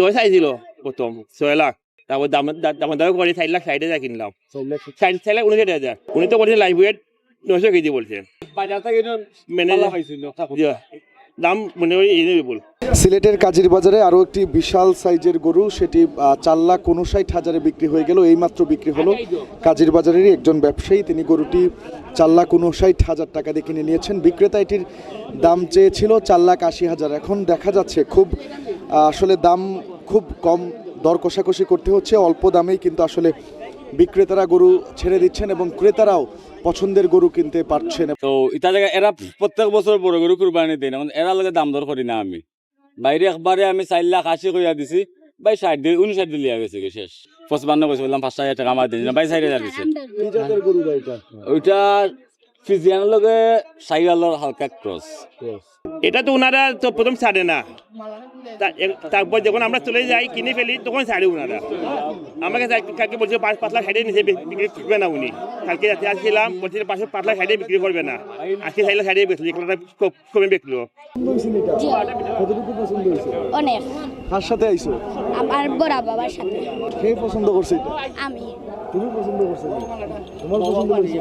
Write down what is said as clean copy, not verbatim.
ছয় চাইছিল প্রথম 6 লাখ, তারপর দাম করে 4,60,000 কিনলাম। 4,59,000 উনি তো বলছেন লাইভ ওয়েট 900 কেজি বলছেন। দাম মনে করি রিজনেবল। সিলেটের কাজীর বাজারে আরও একটি বিশাল সাইজের গরু, সেটি 4,59,000 বিক্রি হয়ে গেল। এইমাত্র বিক্রি হলো কাজীর বাজারেরই একজন ব্যবসায়ী, তিনি গরুটি 4,59,000 টাকা দিয়ে কিনে নিয়েছেন। বিক্রেতা এটির দাম চেয়েছিল 4,80,000। এখন দেখা যাচ্ছে খুব আসলে দাম খুব কম, দর কষাকষি করতে হচ্ছে অল্প দামেই, কিন্তু আসলে বিক্রেতারা গরু ছেড়ে দিচ্ছেন এবং ক্রেতারাও পছন্দের গরু কিনতে পারছেন। তো এটা জায়গা এরা প্রত্যেক বছর বড় গরু কুরবানি দেয় না, এরা লগে দাম দর করি না। আমি বাইরে একবারে আমি 4,80,000 কইয়া দিছি, ভাই 59 লিয়া গেছে শেষ। 55 কইছে, বললাম 5,000 টাকা আমার দিন, ভাই 4,000 দিছে। ওইটা ফিজিয়ানের লগে সাইওয়ালের হালকা ক্রস। এটা তো ওনারা তো প্রথম ছাড়ে না, তারপর যখন আমরা চলে যাই কিনে ফেলি তখন ছাড়ে ওনারা। আমাকে কালকে বলছিল 5,00,000 নিচে বিক্রি করবে না উনি। কালকে আসছিলাম বলছিল 5,00,000 বিক্রি করবে না, আজকে 4,00,000 বেচলো, এগুলো কমে বিকলো। অনেক। কার সাথে আইছো? আমার বড় বাবার সাথে। কে পছন্দ করছে এটা? আমি। তুমি পছন্দ করছো? তোমার পছন্দ হয়েছে?